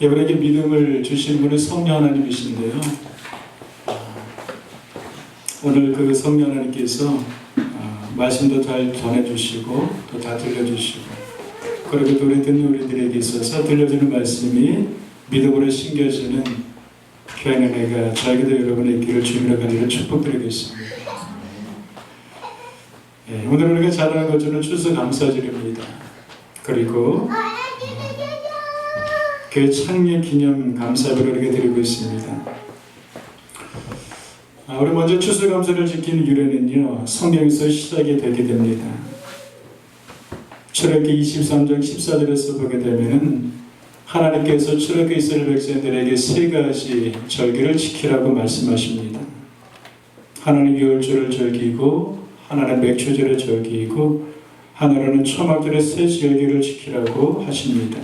우리에게 믿음을 주신 분은 성령 하나님이신데요. 오늘 그 성령 하나님께서 말씀도 잘 전해주시고 또 다 들려주시고, 그리고 또 우리 듣는 우리들에게 있어서 들려주는 말씀이 믿음으로 심겨지는 귀한 은혜가 저에게도 여러분의 길을 주님으로 가기를 축복드리겠습니다. 오늘 우리가 잘하는 것 중에 추수감사절입니다. 그리고 교회 창립 기념 감사를 우리가 드리고 있습니다. 우리 먼저 추수감사를 지키는 유래는요, 성경에서 시작이 되게 됩니다. 출애굽기 23장 14절에서 보게 되면은 하나님께서 출애굽 이스라엘 백성들에게 세 가지 절기를 지키라고 말씀하십니다. 하나는 유월절을 즐기고, 하나는 맥주절을 즐기고, 하나는 초막절의 세 절기를 지키라고 하십니다.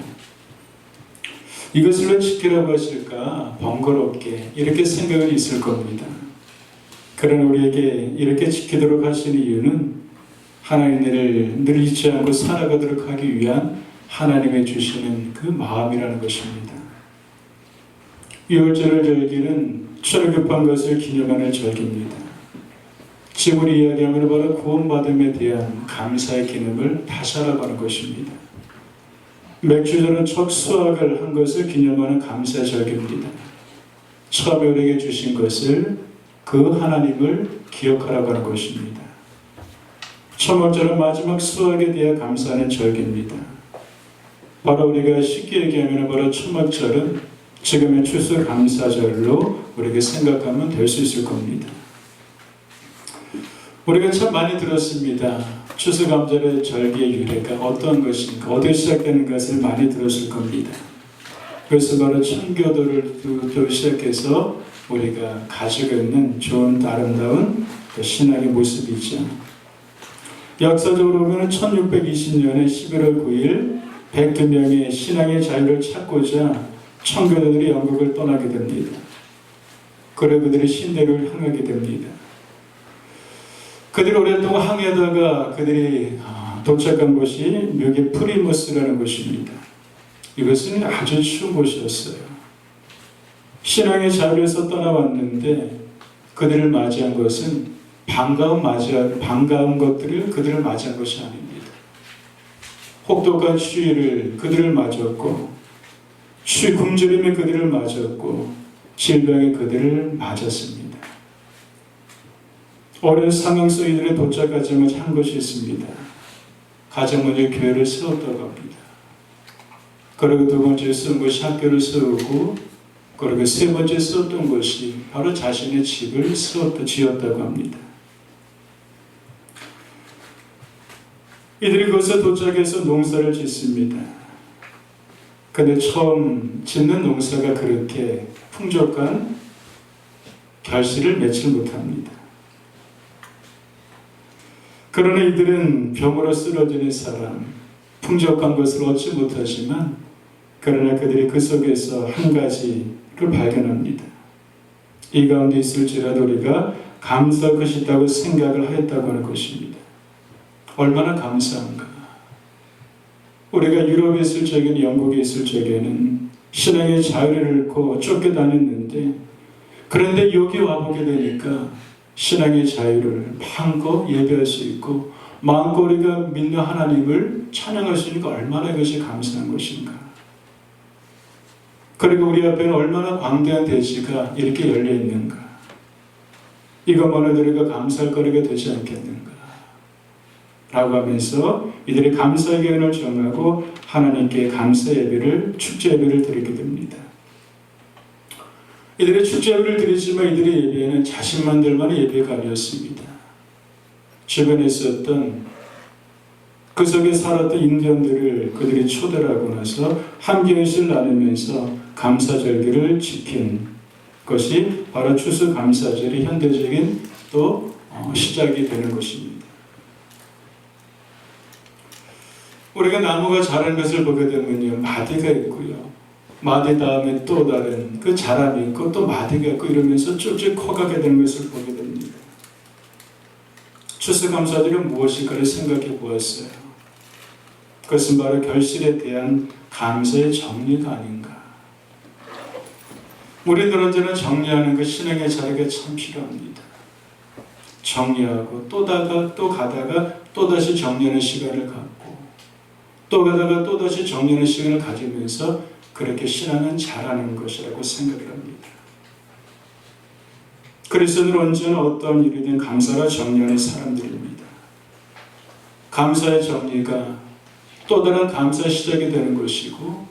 이것을 왜 지키라고 하실까? 번거롭게 이렇게 생각이 있을 겁니다. 그러나 우리에게 이렇게 지키도록 하시는 이유는 하나님을 늘 잊지 않고 살아가도록 하기 위한 하나님의 주시는 그 마음이라는 것입니다. 유월절을 절기는 출애굽한 것을 기념하는 절기입니다. 지금 이야기하면 바로 구원받음에 대한 감사의 기념을 다시 알아가는 것입니다. 맥주절은 첫 수확을 한 것을 기념하는 감사의 절기입니다. 처음에 우리에게 주신 것을, 그 하나님을 기억하라고 하는 것입니다. 초막절은 마지막 수확에 대해 감사하는 절기입니다. 바로 우리가 쉽게 얘기하면 바로 초막절은 지금의 추수감사절로 우리가 생각하면 될 수 있을 겁니다. 우리가 참 많이 들었습니다. 추수감사절의 절기의 유래가 어떠한 것인가, 어디에 시작되는 것을 많이 들었을 겁니다. 그래서 바로 청교도를 시작해서 우리가 가지고 있는 좋은 아름다운 신앙의 모습이죠. 역사적으로 보면 1620년에 11월 9일 102명의 신앙의 자유를 찾고자 청교도들이 영국을 떠나게 됩니다. 그리고 그들이 신대를 향하게 됩니다. 그들이 오랫동안 항해하다가 그들이 도착한 곳이 미국의 프리머스라는 곳입니다. 이것은 아주 추운 곳이었어요. 신앙의 자유에서 떠나왔는데 그들을 맞이한 것은 반가운 것들을 그들을 맞이한 것이 아닙니다. 혹독한 추위를 그들을 맞았고, 굶주림에 그들을 맞았고, 질병에 그들을 맞았습니다. 어려운 상황 속에 이들이 도착하자마자 한 것이 있습니다. 가장 먼저 교회를 세웠다고 합니다. 그리고 두 번째 세운 것이 학교를 세우고, 그리고 세 번째 세웠던 것이 바로 자신의 집을 지었다고 합니다. 이들이 거기서 도착해서 농사를 짓습니다. 그런데 처음 짓는 농사가 그렇게 풍족한 결실을 맺지 못합니다. 그러나 이들은 병으로 쓰러지는 사람, 풍족한 것을 얻지 못하지만, 그러나 그들이 그 속에서 한 가지를 발견합니다. 이 가운데 있을지라도 우리가 감사할 것이 있다고 생각을 하였다고 하는 것입니다. 얼마나 감사한가. 우리가 유럽에 있을 적에는, 영국에 있을 적에는 신앙의 자유를 잃고 쫓겨다녔는데, 그런데 여기 와보게 되니까 신앙의 자유를 마음껏 예배할 수 있고 마음껏 우리가 믿는 하나님을 찬양할 수 있으니까 얼마나 이것이 감사한 것인가. 그리고 우리 앞에는 얼마나 광대한 대지가 이렇게 열려 있는가. 이것만으로도 우리가 감사할 거리가 되지 않겠는가 라고 하면서 이들이 감사의 기원을 정하고 하나님께 감사 예배를, 축제 예배를 드리게 됩니다. 이들이 축제 예배를 드리지만 이들의 예배는 자신만들만의 예배가 아니었습니다. 주변에 있었던 그 속에 살았던 인디언들을 그들이 초대하고 나서 함께의식을 나누면서 감사절기를 지킨 것이 바로 추수감사절의 현대적인 또 시작이 되는 것입니다. 우리가 나무가 자라는 것을 보게 되면요, 마디가 있고요, 마디 다음에 또 다른 그 자람이 있고 또 마디가 있고 이러면서 쭉쭉 커가게 되는 것을 보게 됩니다. 추수감사절이 무엇일까를 생각해 보았어요. 그것은 바로 결실에 대한 감사의 정리가 아닌가. 우리들 언제나 정리하는 그 신앙의 자리가 참 필요합니다. 정리하고 또 가다가 또다시 정리하는 시간을 갖고 또 가다가 또다시 정리하는 시간을 가지면서 그렇게 신앙은 자라는 것이라고 생각을 합니다. 그리스도는 언제나 어떤 일이든 감사로 정리하는 사람들입니다. 감사의 정리가 또 다른 감사의 시작이 되는 것이고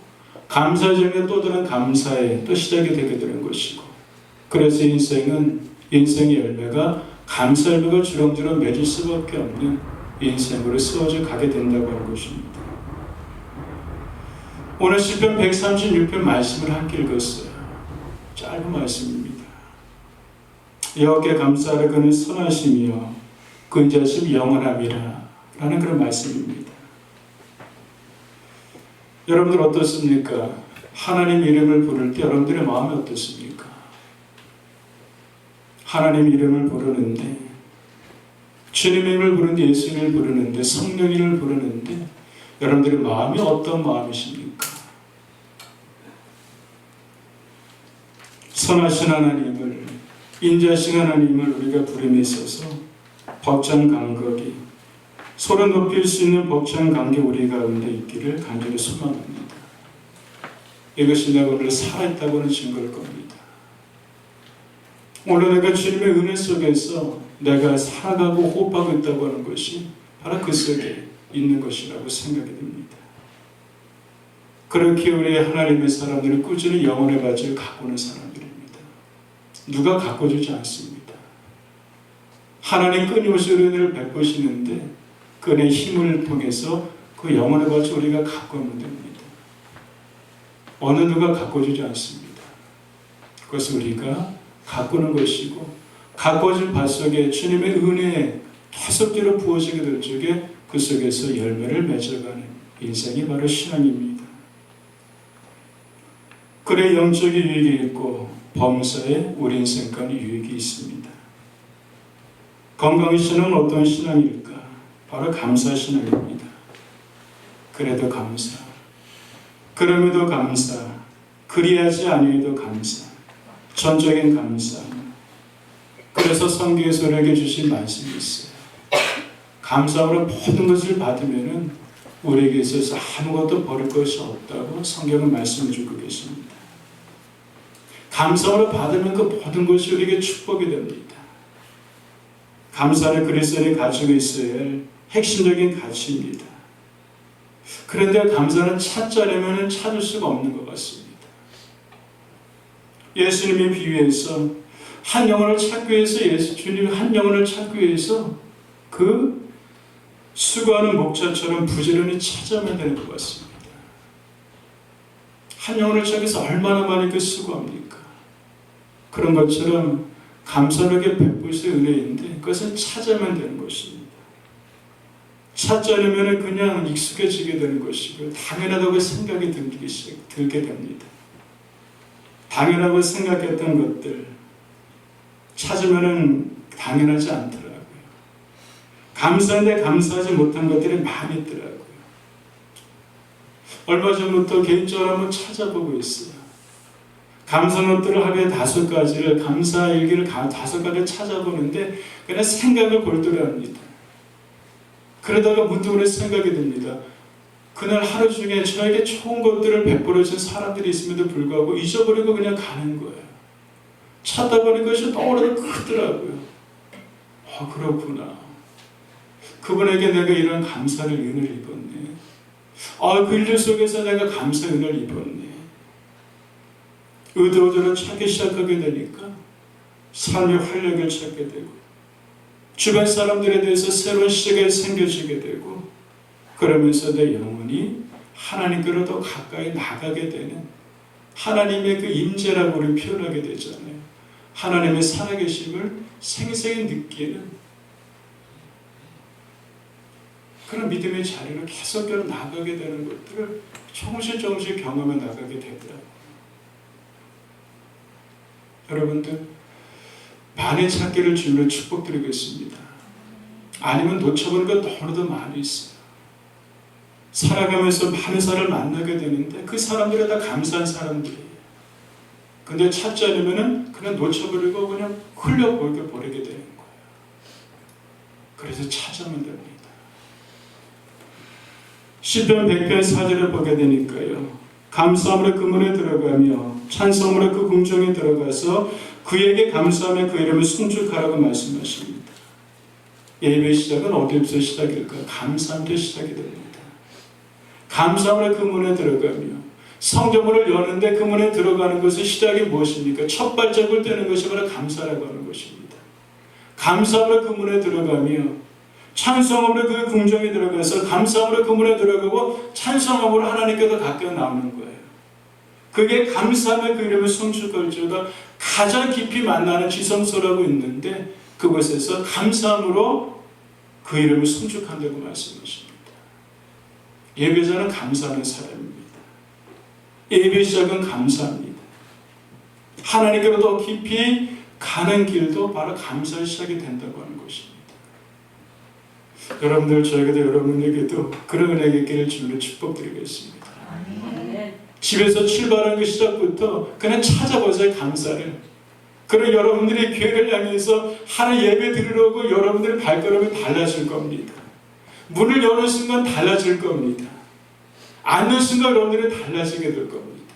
감사의 정리가 또 다른 감사의 또 시작이 되게 되는 것이고 그래서 인생의 열매가 감사 열매가 주렁주렁 맺을 수밖에 없는 인생으로 쓰어져 가게 된다고 하는 것입니다. 오늘 시편 136편 말씀을 함께 읽었어요. 짧은 말씀입니다. 여호와께 감사하라 그는 선하시며 그 인자심 영원함이라 라는 그런 말씀입니다. 여러분들 어떻습니까? 하나님 이름을 부를 때 여러분들의 마음이 어떻습니까? 하나님 이름을 부르는데 주님 이름을 부르는데 예수 이름을 부르는데 성령 이름을 부르는데 여러분들의 마음이 어떤 마음이십니까? 선하신 하나님을 인자하신 하나님을 우리가 부름에 있어서 벅찬 감격이 소를 높일 수 있는 벅찬 감격 우리 가운데 있기를 간절히 소망합니다. 이것이 내가 오늘 살아있다고 하는 증거일 겁니다. 오늘 내가 주님의 은혜 속에서 내가 살아가고 호흡하고 있다고 하는 것이 바로 그 속에 있는 것이라고 생각이 듭니다. 그렇게 우리 하나님의 사람들은 꾸준히 영혼의 밭을 가꾸는 사람들입니다. 누가 가꿔주지 않습니다. 하나님 끊임없이 은혜를 베푸시는데 그 은혜의 힘을 통해서 그 영혼의 밭을 우리가 가꾸면 됩니다. 어느 누가 가꿔주지 않습니다. 그것을 우리가 가꾸는 것이고 가꿔진 밭 속에 주님의 은혜에 계속적으로 부어지게 될 적에 그 속에서 열매를 맺어가는 인생이 바로 신앙입니다. 그래 영적인 유익이 있고 범사에 우리 인생까지 유익이 있습니다. 건강의 신앙은 어떤 신앙일까? 바로 감사 신앙입니다. 그래도 감사, 그럼에도 감사, 그리하지 아니해도 감사, 전적인 감사. 그래서 성경에서 우리에게 주신 말씀이 있어요. 감사함으로 모든 것을 받으면 우리에게 있어서 아무것도 버릴 것이 없다고 성경은 말씀해주고 계십니다. 감사함으로 받으면 그 모든 것이 우리에게 축복이 됩니다. 감사는 그리스도인이 가지고 있어야 할 핵심적인 가치입니다. 그런데 감사는 찾자려면 찾을 수가 없는 것 같습니다. 예수님이 비유해서 한 영혼을 찾기 위해서 주님 한 영혼을 찾기 위해서 그 수고하는 목자처럼 부지런히 찾아야만 되는 것 같습니다. 한 영혼을 찾기 위해서 얼마나 많이 그 수고합니까? 그런 것처럼 감사하게 베푸시의 은혜인데 그것은 찾아야만 되는 것입니다. 찾자려면 그냥 익숙해지게 되는 것이고 당연하다고 생각이 들게 됩니다. 당연하고 생각했던 것들 찾으면 당연하지 않더라고요. 감사한데 감사하지 못한 것들이 많이 있더라고요. 얼마 전부터 개인적으로 한번 찾아보고 있어요. 감사노트를 하루에 5가지를 감사일기를 5가지 찾아보는데 그냥 생각을 골똘히 합니다. 그러다가 문득으로 생각이 듭니다. 그날 하루 중에 저에게 좋은 것들을 베풀어 준 사람들이 있음에도 불구하고 잊어버리고 그냥 가는 거예요. 찾다 보니 그것이 떠오르는 크더라고요. 그렇구나. 그분에게 내가 이런 감사를 은혜를 입었네. 그 일 속에서 내가 감사 은혜를 입었네. 의도저도 찾기 시작하게 되니까 삶의 활력을 찾게 되고 주변 사람들에 대해서 새로운 시각이 생겨지게 되고 그러면서 내 영혼이 하나님께로 더 가까이 나가게 되는 하나님의 그 임재라고 우리 표현하게 되잖아요. 하나님의 살아계심을 생생히 느끼는 그런 믿음의 자리로 계속적으로 나가게 되는 것들을 조금씩 경험해 나가게 되더라고요. 여러분들 많이 찾기를 주님으로 축복드리겠습니다. 아니면 놓쳐버린 것 너무나도 많이 있어요. 살아가면서 많은 사람을 만나게 되는데 그 사람들이 다 감사한 사람들이에요. 근데 찾지 않으면은 그냥 놓쳐버리고 그냥 흘려버리게 되는 거예요. 그래서 찾으면 됩니다. 시편 100편 4절을 보게 되니까요. 감사함으로 그 문에 들어가며 찬송으로 그 궁정에 들어가서 그에게 감사하며 그 이름을 송축하라고 말씀하십니다. 예배의 시작은 어디부터 시작일까요? 감사함부터 시작이 됩니다. 감사함으로 그 문에 들어가며 성전문을 여는데 그 문에 들어가는 것의 시작이 무엇입니까? 첫 발자국을 떼는 것이 바로 감사라고 하는 것입니다. 감사함으로 그 문에 들어가며 찬송함으로 그 궁정에 들어가서 감사함으로 그 문에 들어가고 찬송함으로 하나님께서 가까이 나오는 거예요. 그게 감사하며 그 이름을 송축할지어다 가장 깊이 만나는 지성소라고 있는데 그곳에서 감사함으로 그 이름을 송축한다고 말씀하십니다. 예배자는 감사하는 사람입니다. 예배 시작은 감사합니다. 하나님께로 더 깊이 가는 길도 바로 감사의 시작이 된다고 하는 것입니다. 여러분들 저에게도 여러분에게도 그런 은혜가 있기를 주님으로 축복드리겠습니다. 집에서 출발하는 그 시작부터 그냥 찾아보세요. 감사를. 그리고 여러분들이 교회를 향해서 하나님 예배 드리려고 여러분들의 발걸음이 달라질 겁니다. 문을 여는 순간 달라질 겁니다. 앉는 순간 여러분들이 달라지게 될 겁니다.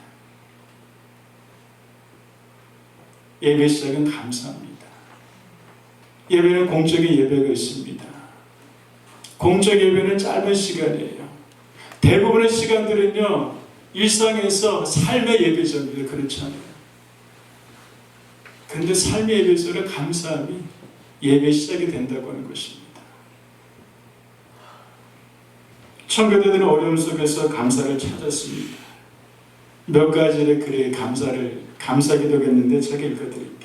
예배 시작은 감사합니다. 예배는 공적인 예배가 있습니다. 공적 예배는 짧은 시간이에요. 대부분의 시간들은요, 일상에서 삶의 예배전입니다. 그렇지 않아요. 그런데 삶의 예배전은 감사함이 예배 시작이 된다고 하는 것입니다. 청교도들은 어려움 속에서 감사를 찾았습니다. 몇 가지의 글에 감사기도했는데 제가 읽어드릴게요.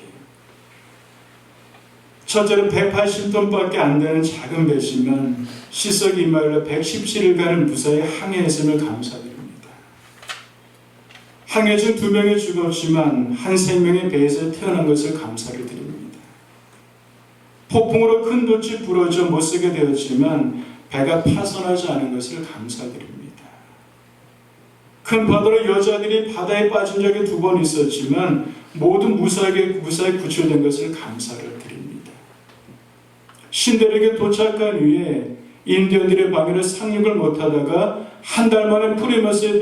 첫째는 180톤밖에 안 되는 작은 배지만 시석 이마일로 117일간을 무사히 항해했음을 감사드립니다. 항해 중 2명이 죽었지만 한 생명의 배에서 태어난 것을 감사를 드립니다. 폭풍으로 큰 돛이 부러져 못쓰게 되었지만 배가 파손하지 않은 것을 감사드립니다. 큰 파도로 여자들이 바다에 빠진 적이 2번 있었지만 모두 무사히 구출된 것을 감사를 드립니다. 신대륙에 도착한 후에 인디언들의 방해로 상륙을 못하다가 한 달 만에 프리머스에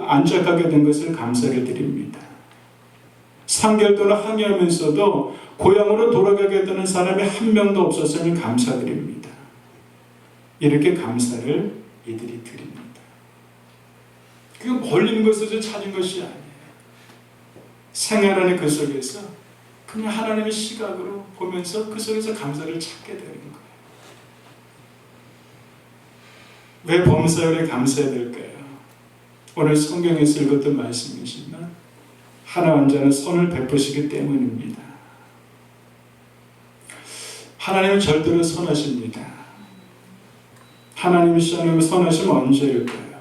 안착하게 된 것을 감사를 드립니다. 3개월 동안 항해하면서도 고향으로 돌아가게 되는 사람이 한 명도 없었음을 감사드립니다. 이렇게 감사를 이들이 드립니다. 그거 멀린 것에서 찾은 것이 아니에요. 생활하는 그 속에서 그냥 하나님의 시각으로 보면서 그 속에서 감사를 찾게 되는 거예요. 왜 범사율에 감사해야 될까요? 오늘 성경에서 읽었던 말씀이지만 하나 언제나 선을 베푸시기 때문입니다. 하나님은 절대로 선하십니다. 하나님이 선하시면 언제일까요?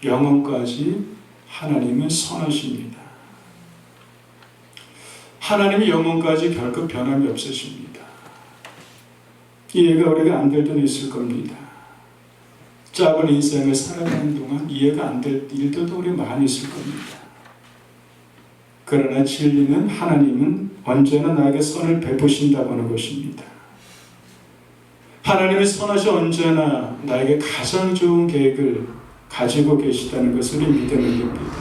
영원까지 하나님은 선하십니다. 하나님이 영원까지 결코 변함이 없으십니다. 이해가 우리가 안 될 때는 있을 겁니다. 짧은 인생을 살아가는 동안 이해가 안 될 일들도 우리 많이 있을 겁니다. 그러나 진리는 하나님은 언제나 나에게 선을 베푸신다고 하는 것입니다. 하나님의 선하시 언제나 나에게 가장 좋은 계획을 가지고 계시다는 것을 믿는 겁니다.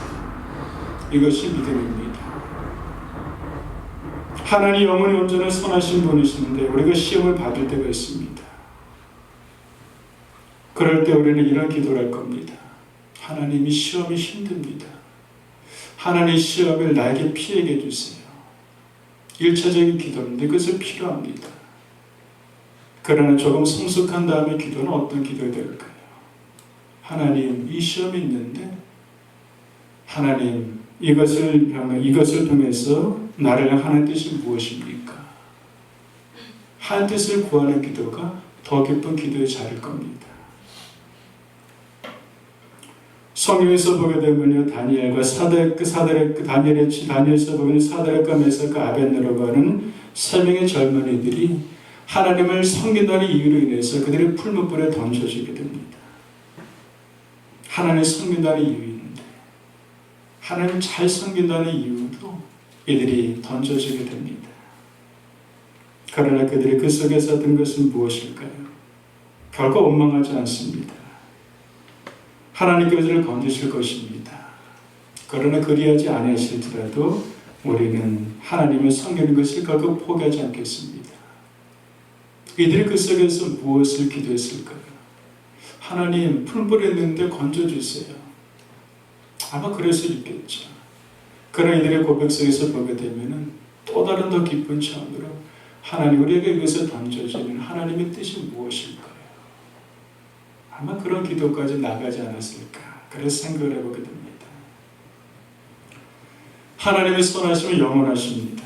이것이 믿음입니다. 하나님 영원히 언제나 선하신 분이시는데 우리가 시험을 받을 때가 있습니다. 그럴 때 우리는 이런 기도를 할 겁니다. 하나님이 시험이 힘듭니다. 하나님 시험을 나에게 피하게 해주세요. 1차적인 기도인데 그것은 필요합니다. 그러나 조금 성숙한 다음에 기도는 어떤 기도가 될까요? 하나님, 이 시험이 있는데 하나님, 이것을 통해서 나를 향하는 뜻이 무엇입니까? 한 뜻을 구하는 기도가 더 깊은 기도의 자리일 겁니다. 성경에서 보게 되면요, 다니엘에서 보면 사드락과 메삭과 아벳네고가 하는 3명의 젊은이들이 하나님을 섬긴다는 이유로 인해서 그들의 풀무불에 던져지게 됩니다. 하나님을 섬긴다는 이유인데 하나님을 잘 섬긴다는 이유도 이들이 던져지게 됩니다. 그러나 그들이 그 속에서 얻은 것은 무엇일까요? 결코 원망하지 않습니다. 하나님께서 그들을 건지실 것입니다. 그러나 그리하지 아니하실지라도 우리는 하나님을 섬기는 것을 결코 포기하지 않겠습니다. 이들이 그 속에서 무엇을 기도했을까요? 하나님, 풀뿌렸는데 건져주세요. 아마 그럴 수 있겠죠. 그러나 이들의 고백 속에서 보게 되면 또 다른 더 깊은 차원으로 하나님, 우리에게 이것을 던져주는 하나님의 뜻이 무엇일까요? 아마 그런 기도까지 나가지 않았을까, 그래서 생각을 해보게 됩니다. 하나님의 선하심은 영원하십니다.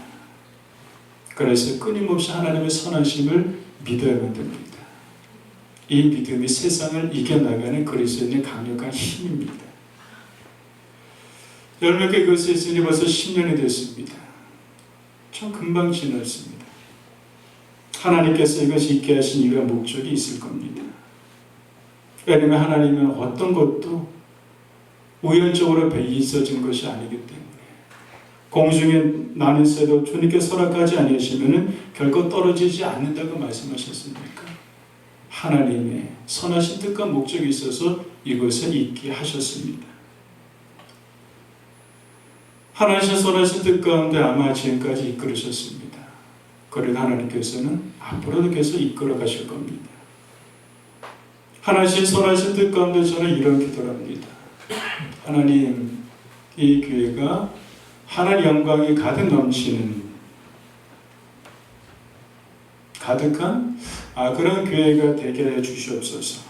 그래서 끊임없이 하나님의 선하심을 믿어야만 됩니다. 이 믿음이 세상을 이겨나가는 그리스도인의 강력한 힘입니다. 여러분께 이것을 했으니 벌써 10년이 됐습니다. 참 금방 지났습니다. 하나님께서 이것이 있게 하신 이유와 목적이 있을 겁니다. 왜냐하면 하나님은 어떤 것도 우연적으로 있어진 것이 아니기 때문에 공중에 나는 새도 주님께서 허락하지 아니하시면 결코 떨어지지 않는다고 말씀하셨으니까 하나님의 선하신 뜻과 목적이 있어서 이것을 있게 하셨습니다. 하나님의 선하신 뜻 가운데 아마 지금까지 이끌으셨습니다. 그리고 하나님께서는 앞으로도 계속 이끌어 가실 겁니다. 하나님 선하신 뜻 가운데 저는 이런 기도를 합니다. 하나님, 이 교회가 하나님 영광이 가득 넘치는 가득한 그런 교회가 되게 해 주시옵소서.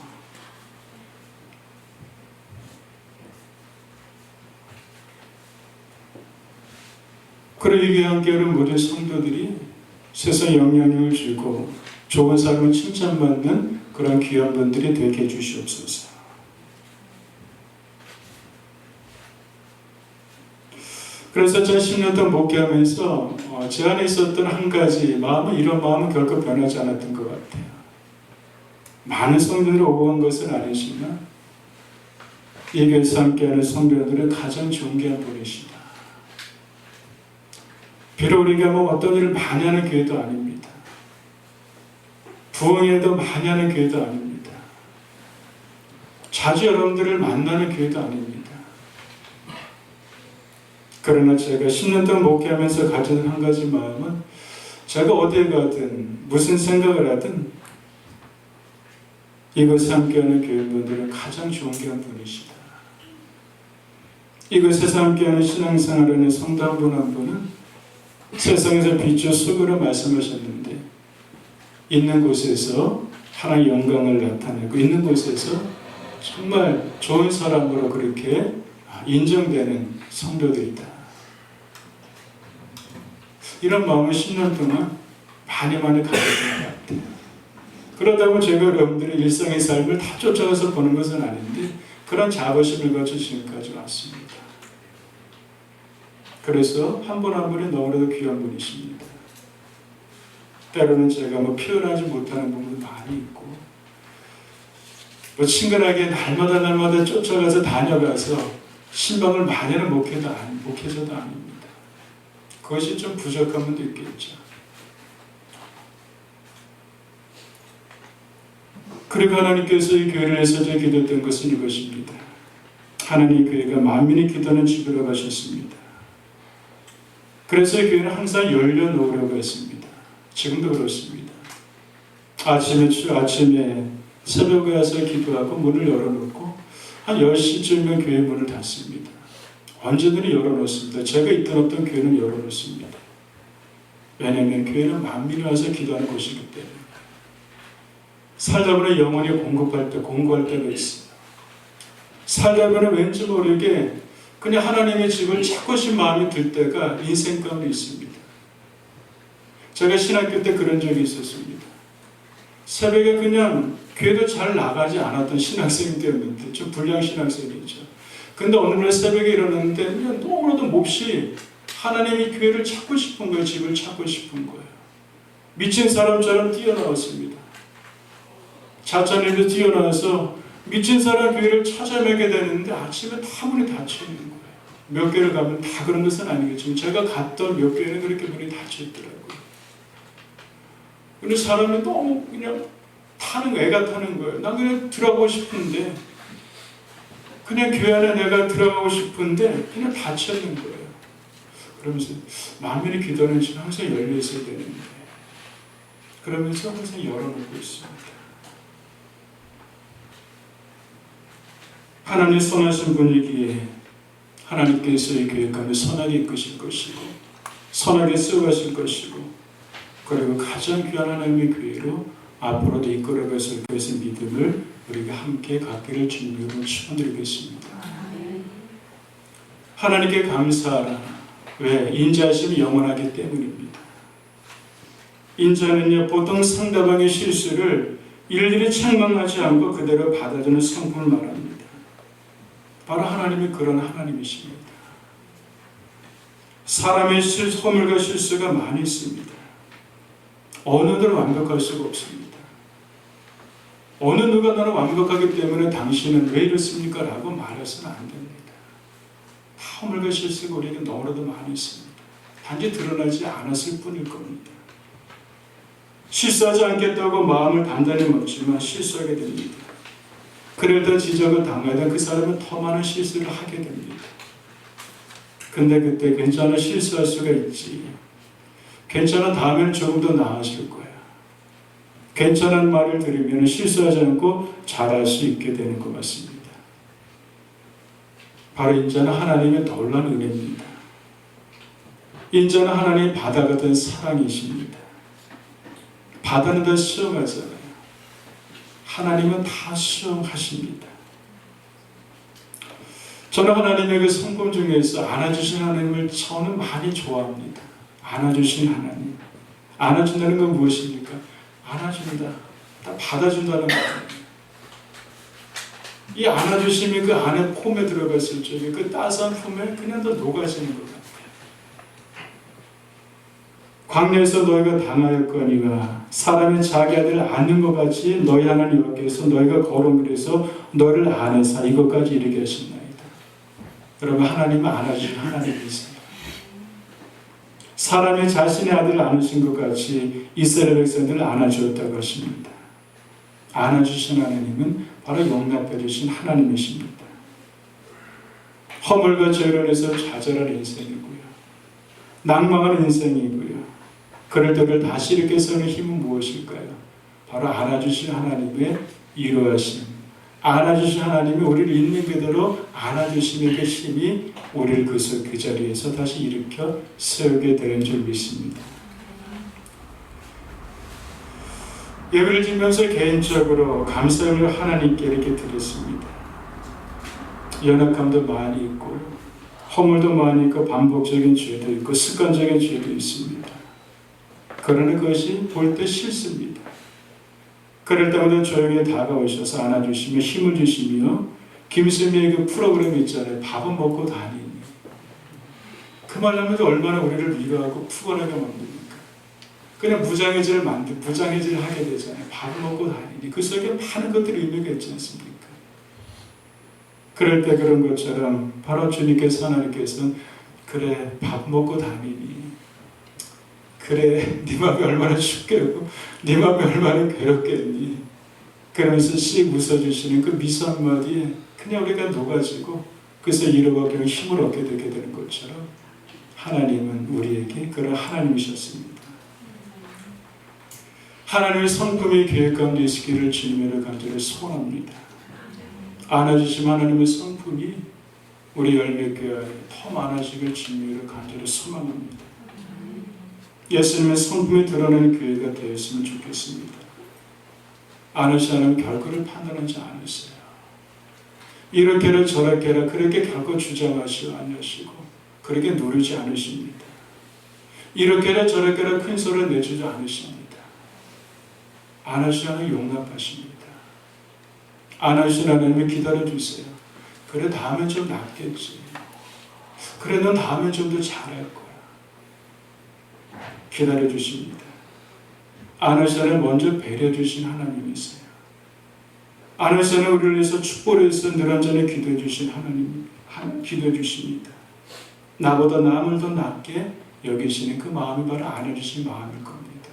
그리고 이 교회 함께하는 모든 성도들이 세상 영향력을 주고 좋은 삶을 칭찬받는 그런 귀한 분들이 되게 해 주시옵소서. 그래서 제가 10년 동안 목회하면서 제 안에 있었던 한 가지 마음은, 이런 마음은 결코 변하지 않았던 것 같아요. 많은 성도들이 오고 간 것은 아니지만 이 교회에서 함께하는 성도들은 가장 존귀한 분이시다. 비록 우리가 어떤 일을 많이 하는 교회도 아닙니다. 부흥회도 많이 하는 교회도 아닙니다. 자주 여러분들을 만나는 교회도 아닙니다. 그러나 제가 10년 동안 목회하면서 가진 한 가지 마음은, 제가 어디에 가든 무슨 생각을 하든 이곳에 함께하는 교회분들은 가장 존귀한 분이시다. 이곳에서 함께하는 신앙생활하는 성도 한 분 한 분은 세상에서 빛과 소금으로 말씀하셨는데 있는 곳에서 하나님의 영광을 나타내고 있는 곳에서 정말 좋은 사람으로 그렇게 인정되는 성도들이다. 이런 마음을 10년 동안 많이 가졌던 것 같아요. 그러다고 제가 여러분들의 일상의 삶을 다 쫓아가서 보는 것은 아닌데 그런 자부심을 가지고 지금까지 왔습니다. 그래서 한 분 한 분이 너무나도 귀한 분이십니다. 때로는 제가 표현하지 못하는 부분도 많이 있고 친근하게 날마다 쫓아가서 다녀가서 신방을 많이 하는 목회자도 아닙니다. 그것이 좀 부족한 분도 있겠죠. 그리고 하나님께서 이 교회를 위해서 제가 기도했던 것은 이것입니다. 하나님, 교회가 만민이 기도하는 집으로 가셨습니다. 그래서 이 교회는 항상 열려놓으려고 했습니다. 지금도 그렇습니다. 아침에 새벽에 와서 기도하고 문을 열어놓고 한 10시쯤이면 교회 문을 닫습니다. 언제든지 열어놓습니다. 제가 있던 없던 교회는 열어놓습니다. 왜냐하면 교회는 만민이 와서 기도하는 곳이기 때문에. 살다 보면 영혼이 공고할 때가 있어요. 살다 보면 왠지 모르게 그냥 하나님의 집을 찾고 싶은 마음이 들 때가 인생 가운데 있습니다. 제가 신학교 때 그런 적이 있었습니다. 새벽에 그냥 교회도 잘 나가지 않았던 신학생이었는데, 좀 불량 신학생이죠. 근데 어느 날 새벽에 일어났는데 그냥 너무나도 몹시 하나님의 교회를 찾고 싶은 거예요. 집을 찾고 싶은 거예요. 미친 사람처럼 뛰어나왔습니다. 자찬일로 뛰어나와서 미친 사람 교회를 찾아내게 되는데 아침에 다 문이 닫혀 있는 거예요. 몇 개를 가면 다 그런 것은 아니겠지만 제가 갔던 몇 개는 그렇게 문이 닫혀 있더라고요. 근데 사람이 너무 그냥 애가 타는 거예요. 난 그냥 들어가고 싶은데, 그냥 교회 안에 내가 들어가고 싶은데 그냥 닫혀 있는 거예요. 그러면서 만민의 기도는 지금 항상 열려 있어야 되는데, 그러면서 항상 열어놓고 있습니다. 하나님의 선하신 분위기에 하나님께서 이 교회 가운데 선하게 이끄실 것이고 선하게 쓰여가실 것이고, 그리고 가장 귀한 하나님의 교회로 앞으로도 이끌어가실 것의 믿음을 우리가 함께 갖기를 주님으로 축원드리겠습니다. 하나님께 감사하라. 왜? 인자하심이 영원하기 때문입니다. 인자는요, 보통 상대방의 실수를 일일이 책망하지 않고 그대로 받아주는 성품을 말합니다. 바로 하나님이 그런 하나님이십니다. 사람의 허물과 실수가 많이 있습니다. 어느 누구도 완벽할 수가 없습니다. 어느 누가 나는 완벽하기 때문에 당신은 왜 이렇습니까? 라고 말해서는 안 됩니다. 다 허물과 실수가 우리에게 너무나도 많이 있습니다. 단지 드러나지 않았을 뿐일 겁니다. 실수하지 않겠다고 마음을 단단히 먹지만 실수하게 됩니다. 그럴 때 지적을 당하던 그 사람은 더 많은 실수를 하게 됩니다. 근데 그때 괜찮아, 실수할 수가 있지. 괜찮아, 다음에는 조금 더 나아질 거야. 괜찮은 말을 들으면 실수하지 않고 잘할 수 있게 되는 것 같습니다. 바로 인자는 하나님의 놀라운 은혜입니다. 인자는 하나님의 바다 같은 사랑이십니다. 바다는 다 수용하잖아요. 하나님은 다 수용하십니다. 저는 하나님의 그 성품 중에서 안아주신 하나님을 저는 많이 좋아합니다. 안아주신 하나님. 안아준다는 건 무엇입니까? 안아준다. 다 받아준다는 거예요. 이 안아주심이 그 안에 폼에 들어갔을 적에 그 따스한 품에 그냥 다 녹아지는 것 같아요. 광야에서 너희가 당하였거니와 사람이 자기 아들을 안는 것 같이 너희 하나님 여호와께서 너희가 걸은 길에서 너희를 안으사 이것까지 이르게 하셨나이다. 여러분, 하나님은 안아주신 하나님이세요. 사람이 자신의 아들을 안으신 것 같이 이스라엘 백성들을 안아주었다고 하십니다. 안아주신 하나님은 바로 용납해 주신 하나님이십니다. 허물과 죄로 인해서 좌절한 인생이고요. 낭망한 인생이고요. 그럴 때를 다시 이렇게 서는 힘은 무엇일까요? 바로 안아주신 하나님의 이루하심, 안아주신 하나님이 우리를 있는 그대로 안아주시는 그 힘이 우리를 그 자리에서 다시 일으켜 세우게 되는 줄 믿습니다. 예배를 드리면서 개인적으로 감사를 하나님께 이렇게 드렸습니다. 연약함도 많이 있고 허물도 많이 있고 반복적인 죄도 있고 습관적인 죄도 있습니다. 그러나 그것이 볼 때 싫습니다. 그럴 때마다 조용히 다가오셔서 안아주시며 힘을 주시며, 김수미의 그 프로그램 있잖아요. 밥은 먹고 다니니. 그 말하면서 얼마나 우리를 위로하고 푸근하게 만듭니까? 그냥 무장해제를 하게 되잖아요. 밥을 먹고 다니니. 그 속에 많은 것들이 의미가 있지 않습니까? 그럴 때 그런 것처럼 바로 주님께서 하나님께서는 그래 밥 먹고 다니니, 그래 네 마음이 얼마나 춥겠고 네 마음이 얼마나 괴롭겠니, 그러면서 씩 웃어주시는 그 미소 한마디에 그냥 우리가 녹아지고 그래서 이루어가기로 힘을 얻게 되게 되는 것처럼 하나님은 우리에게 그런 하나님이셨습니다. 하나님의 성품의 계획 가운데 있기를 주님으로 간절히 소원합니다. 안아주신 하나님의 성품이 우리 열매교회에 더 많아지길 주님으로 간절히 소망합니다. 예수님의 성품이 드러나는 교회가 되었으면 좋겠습니다. 안으시 하나님 결과를 판단하지 않으세요. 이렇게라 저렇게라 그렇게 결코 주장하시지 않으시고 그렇게 누르지 않으십니다. 이렇게라 저렇게라 큰 소리를 내주지 않으십니다. 안으시 하나님 용납하십니다. 안으시 하나님을 기다려주세요. 그래 다음엔 좀 낫겠지. 그래 넌 다음엔 좀 더 잘할 거야. 기다려주십니다. 안으시는 먼저 배려주신 하나님이세요. 안으시는 우리를 위해서 축복을 위해서 늘 언제나 기도해 주신 하나님, 기도해 주십니다. 나보다 남을 더 낫게 여기시는 그 마음이 바로 안아주신 마음일 겁니다.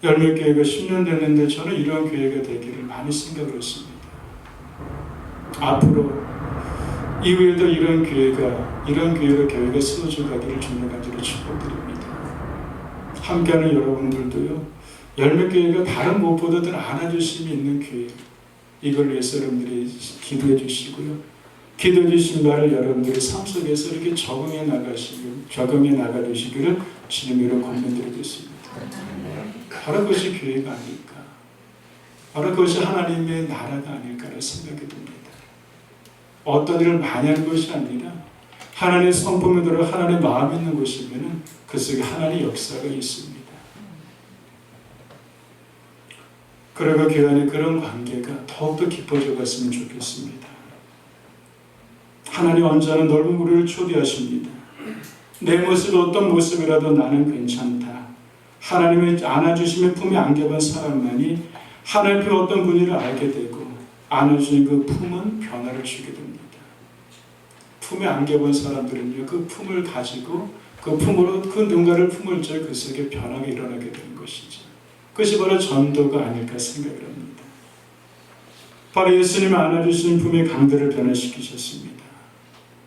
열매교회가 10년 됐는데 저는 이런 교회가 되기를 많이 생각을 했습니다. 앞으로 이후에도 이런 교회가 세워져 가기를 주님의 간절히 축복드립니다. 함께하는 여러분들도요, 열매교회가 다른 무엇보다도 안아주심이 있는 교회, 이걸 위해서 여러분들이 기도해 주시고요. 기도해 주신 바를 여러분들의 삶 속에서 이렇게 적응해 나가주시기를 주님으로 권면드리겠습니다. 바로 그것이 교회가 아닐까, 바로 그것이 하나님의 나라가 아닐까라는 생각이 듭니다. 어떤 일을 많이 하는 것이 아니라 하나님의 성품에 들어 하나님의 마음이 있는 곳이면 그 속에 하나님의 역사가 있습니다. 그러고 교회 안에 그런 관계가 더욱더 깊어져 갔으면 좋겠습니다. 하나님 언제나 넓은 우리를 초대하십니다. 내 모습이 어떤 모습이라도 나는 괜찮다. 하나님의 안아주시면 품에 안겨본 사람만이 하나님의 어떤 분위를 알게 되고 안아주신 그 품은 변화를 주게 됩니다. 품에 안겨본 사람들은요, 그 품을 가지고 그 품으로 그 누군가를 품을 때 그 속에 변화가 일어나게 되는 것이죠. 그것이 바로 전도가 아닐까 생각을 합니다. 바로 예수님이 안아주신 품의 강도를 변화시키셨습니다.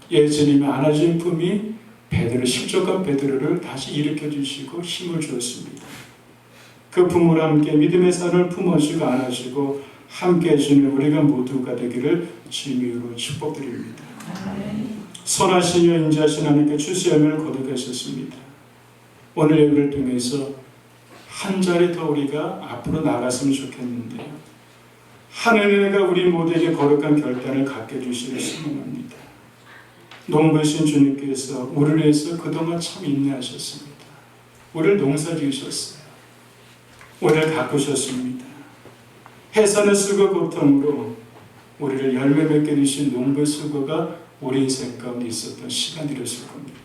예수님이 안아주신 품이 베드로, 실족한 베드로를 다시 일으켜주시고 힘을 주었습니다. 그 품으로 함께 믿음의 산을 품어주고 안아주고 함께 해주는 우리가 모두가 되기를 주님으로 축복드립니다. 선하신 이여 인자하신 하나님께 추수 열매를 거두겠습니다. 오늘 예배를 통해서 한 자리 더 우리가 앞으로 나갔으면 좋겠는데요. 하나님과 우리 모두에게 거룩한 결단을 갖게 해주시길 소망합니다. 농부이신 주님께서 우리를 위해서 그동안 참 인내하셨습니다. 우리를 농사 지으셨어요. 우리를 가꾸셨습니다. 해산의 수고 고통으로 우리를 열매 맺게 해주신 농부의 수고가 우리 인생 가운데 있었던 시간이었을 겁니다.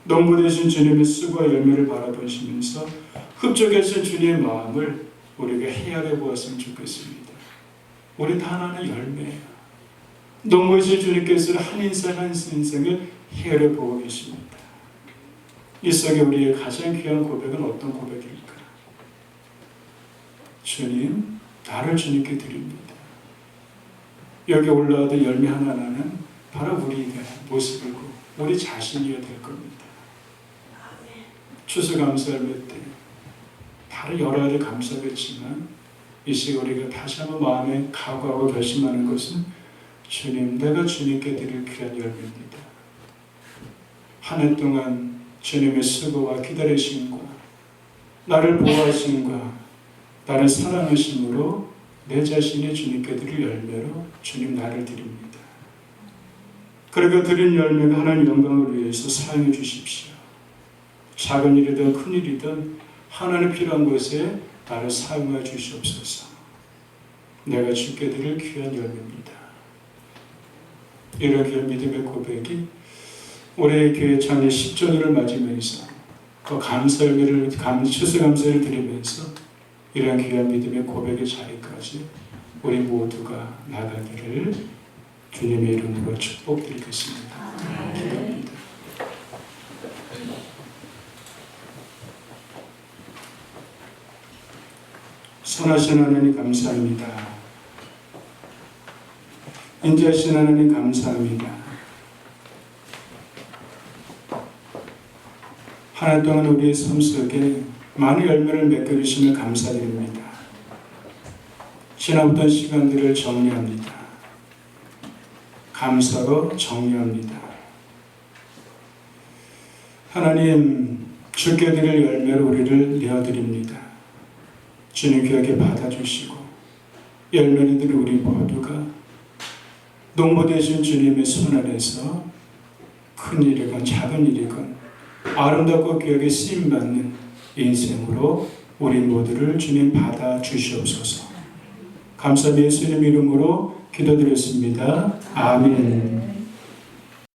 농부 되신 주님의 수고와 열매를 바라보시면서 흡족하신 주님의 마음을 우리가 헤아려 보았으면 좋겠습니다. 우리 다 하나는 열매예요. 농부이신 주님께서는 한 인생 한 인생을 헤아려 보고 계십니다. 이 속에 우리의 가장 귀한 고백은 어떤 고백일까? 주님, 나를 주님께 드립니다. 여기 올라와도 열매 하나는 바로 우리의 모습이고 우리 자신이어야 될 겁니다. 추수감사할 때 다른 여러 가지 감사겠지만 이 시간 우리가 다시 한번 마음에 각오하고 결심하는 것은 주님, 내가 주님께 드릴 귀한 열매입니다. 한 해 동안 주님의 수고와 기다리심과 나를 보호하심과 나를 사랑하심으로 내 자신이 주님께 드릴 열매로 주님 나를 드립니다. 그러니까 드린 열매가 하나님 영광을 위해서 사용해 주십시오. 작은 일이든 큰 일이든 하나님 필요한 것에 나를 사용해 주시옵소서. 내가 주께 드릴 귀한 열매입니다. 이런 귀한 믿음의 고백이 올해 교회 창립 10周年을 맞으면서 그 감사 열매를 추수감사를 드리면서 이런 귀한 믿음의 고백의 자리까지 우리 모두가 나가기를 주님의 이름으로 축복드리겠습니다. 기도합니다. 선하신 하나님 감사합니다. 인자하신 하나님 감사합니다. 한 해 동안 우리의 삶 속에 많은 열매를 맺겨주시며 감사드립니다. 지나왔던 시간들을 정리합니다. 감사로 정리합니다. 하나님, 주께 드릴 열매로 우리를 내어드립니다. 주님 귀하게 받아주시고 열매를 드릴 우리 모두가 농부 되신 주님의 손 아래서 큰 일이건 작은 일이건 아름답고 귀하게 쓰임받는 인생으로 우리 모두를 주님 받아 주시옵소서. 감사합니다. 예수님 이름으로 기도드렸습니다. 아멘.